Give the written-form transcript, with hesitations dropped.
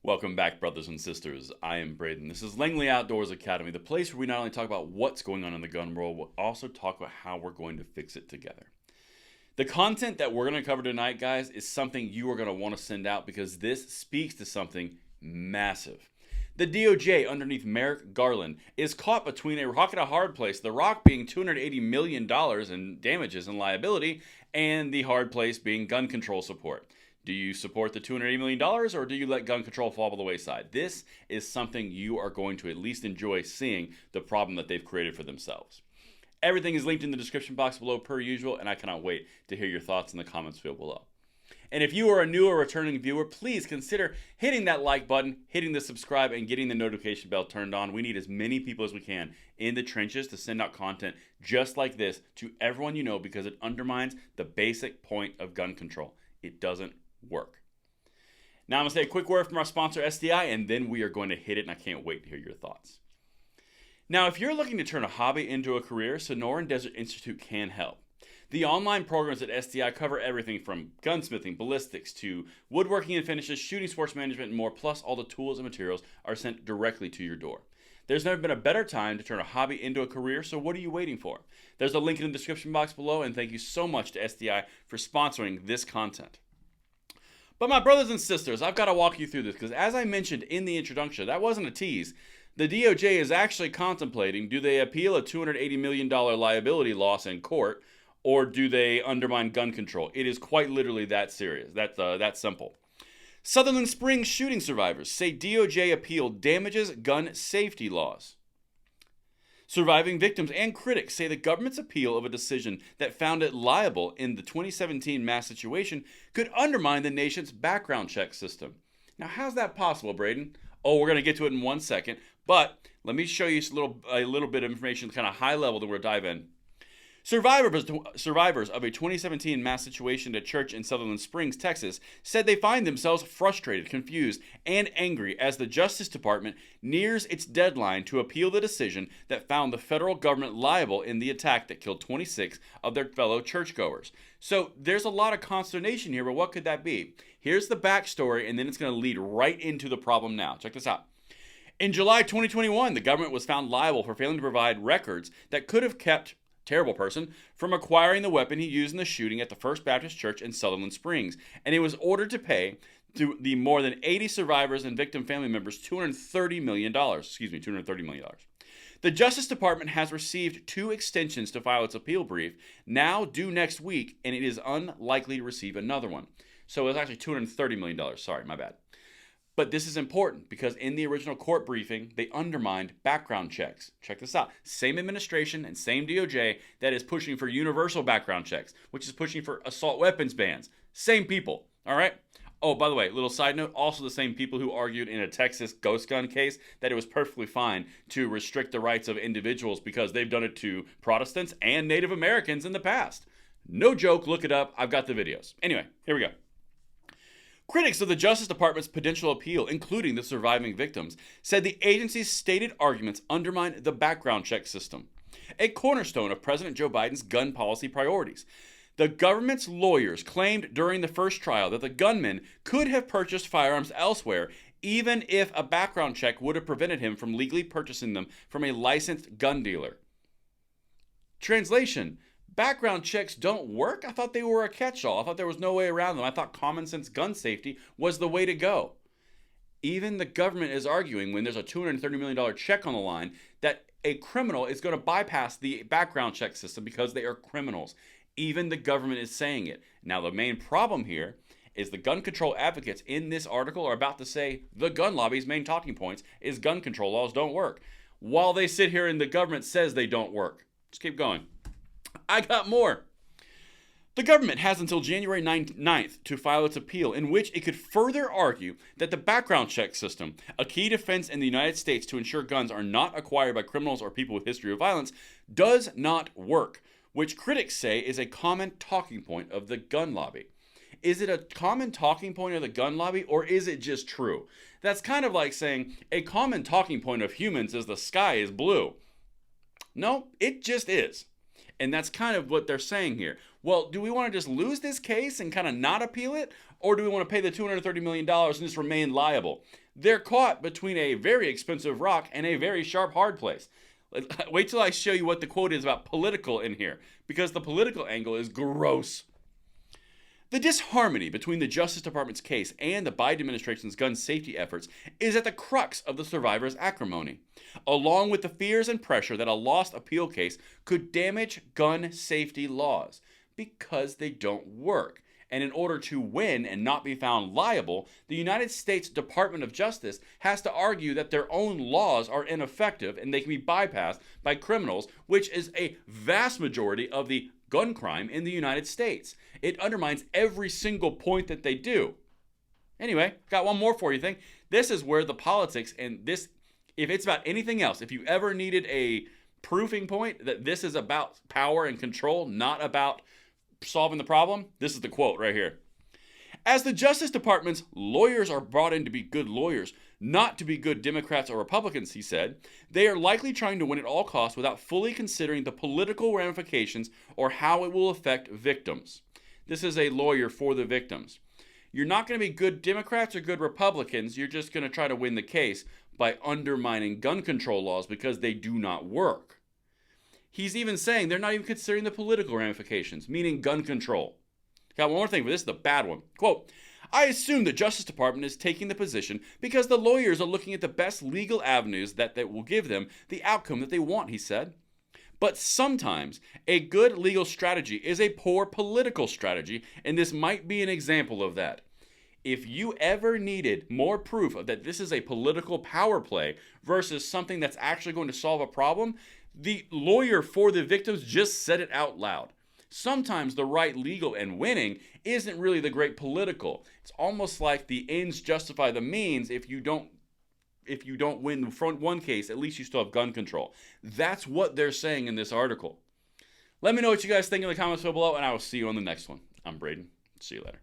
Welcome back, brothers and sisters. I am Braden. This is Langley Outdoors Academy, the place where we not only talk about what's going on in the gun world, but also talk about how we're going to fix it together. The content that we're going to cover tonight, guys, is something you are going to want to send out because this speaks to something massive. The DOJ, underneath Merrick Garland, is caught between a rock and a hard place, the rock being $280 million in damages and liability, and the hard place being gun control support. Do you support the $280 million or do you let gun control fall by the wayside? This is something you are going to at least enjoy seeing the problem that they've created for themselves. Everything is linked in the description box below per usual, and I cannot wait to hear your thoughts in the comments field below. And if you are a new or returning viewer, please consider hitting that like button, hitting the subscribe, and getting the notification bell turned on. We need as many people as we can in the trenches to send out content just like this to everyone you know because it undermines the basic point of gun control. It doesn't work. Now I'm going to say a quick word from our sponsor SDI, and then we are going to hit it, and I can't wait to hear your thoughts. Now, if you're looking to turn a hobby into a career, Sonoran Desert Institute can help. The online programs at SDI cover everything from gunsmithing, ballistics, to woodworking and finishes, shooting sports management, and more, plus all the tools and materials are sent directly to your door. There's never been a better time to turn a hobby into a career, so what are you waiting for? There's a link in the description box below, and thank you so much to SDI for sponsoring this content. But my brothers and sisters, I've got to walk you through this because as I mentioned in the introduction, that wasn't a tease. The DOJ is actually contemplating, do they appeal a $280 million liability loss in court, or do they undermine gun control? It is quite literally that serious, that simple. Sutherland Springs shooting survivors say DOJ appealed damages gun safety laws. Surviving victims and critics say the government's appeal of a decision that found it liable in the 2017 mass situation could undermine the nation's background check system. Now, how's that possible, Braden? Oh, we're going to get to it in 1 second, but let me show you a little bit of information, kind of high level that we're dive in. Survivors of a 2017 mass situation at a church in Sutherland Springs, Texas, said they find themselves frustrated, confused, and angry as the Justice Department nears its deadline to appeal the decision that found the federal government liable in the attack that killed 26 of their fellow churchgoers. So there's a lot of consternation here, but what could that be? Here's the backstory, and then it's going to lead right into the problem now. Check this out. In July 2021, the government was found liable for failing to provide records that could have kept terrible person from acquiring the weapon he used in the shooting at the First Baptist Church in Sutherland Springs, and he was ordered to pay to the more than 80 survivors and victim family members $230 million. The Justice Department has received 2 extensions to file its appeal brief, now due next week, and it is unlikely to receive another one. So it was actually $230 million. Sorry, my bad. But this is important because in the original court briefing, they undermined background checks. Check this out. Same administration and same DOJ that is pushing for universal background checks, which is pushing for assault weapons bans. Same people, all right? Oh, by the way, little side note, also the same people who argued in a Texas ghost gun case that it was perfectly fine to restrict the rights of individuals because they've done it to Protestants and Native Americans in the past. No joke, look it up. I've got the videos. Anyway, here we go. Critics of the Justice Department's potential appeal, including the surviving victims, said the agency's stated arguments undermine the background check system, a cornerstone of President Joe Biden's gun policy priorities. The government's lawyers claimed during the first trial that the gunman could have purchased firearms elsewhere, even if a background check would have prevented him from legally purchasing them from a licensed gun dealer. Translation: background checks don't work? I thought they were a catch-all. I thought there was no way around them. I thought common sense gun safety was the way to go. Even the government is arguing when there's a $230 million check on the line that a criminal is going to bypass the background check system because they are criminals. Even the government is saying it. Now, the main problem here is the gun control advocates in this article are about to say the gun lobby's main talking points is gun control laws don't work, while they sit here and the government says they don't work. Just keep going. I got more. The government has until January 9th to file its appeal in which it could further argue that the background check system, a key defense in the United States to ensure guns are not acquired by criminals or people with history of violence, does not work, which critics say is a common talking point of the gun lobby. Is it a common talking point of the gun lobby, or is it just true? That's kind of like saying a common talking point of humans is the sky is blue. No, it just is. And that's kind of what they're saying here. Well, do we want to just lose this case and kind of not appeal it? or do we want to pay the $230 million and just remain liable? They're caught between a very expensive rock and a very sharp hard place. Wait till I show you what the quote is about political in here, because the political angle is gross. The disharmony between the Justice Department's case and the Biden administration's gun safety efforts is at the crux of the survivors' acrimony, along with the fears and pressure that a lost appeal case could damage gun safety laws because they don't work. And in order to win and not be found liable, the United States Department of Justice has to argue that their own laws are ineffective and they can be bypassed by criminals, which is a vast majority of the gun crime in the United States. It undermines every single point that they do. Anyway, got one more for you thing. This is where the politics and this, if it's about anything else, if you ever needed a proofing point that this is about power and control, not about solving the problem, this is the quote right here. As the Justice Department's lawyers are brought in to be good lawyers, not to be good Democrats or Republicans, he said, they are likely trying to win at all costs without fully considering the political ramifications or how it will affect victims. This is a lawyer for the victims. You're not going to be good Democrats or good Republicans. You're just going to try to win the case by undermining gun control laws because they do not work. He's even saying they're not even considering the political ramifications, meaning gun control. Got one more thing, but this is the bad one. Quote, I assume the Justice Department is taking the position because the lawyers are looking at the best legal avenues that will give them the outcome that they want, he said. But sometimes a good legal strategy is a poor political strategy, and this might be an example of that. If you ever needed more proof of that this is a political power play versus something that's actually going to solve a problem, the lawyer for the victims just said it out loud. Sometimes the right legal and winning isn't really the great political. It's almost like the ends justify the means. If you don't win the front one case, at least you still have gun control. That's what they're saying in this article. Let me know what you guys think in the comments below, and I will see you on the next one. I'm Braden. See you later.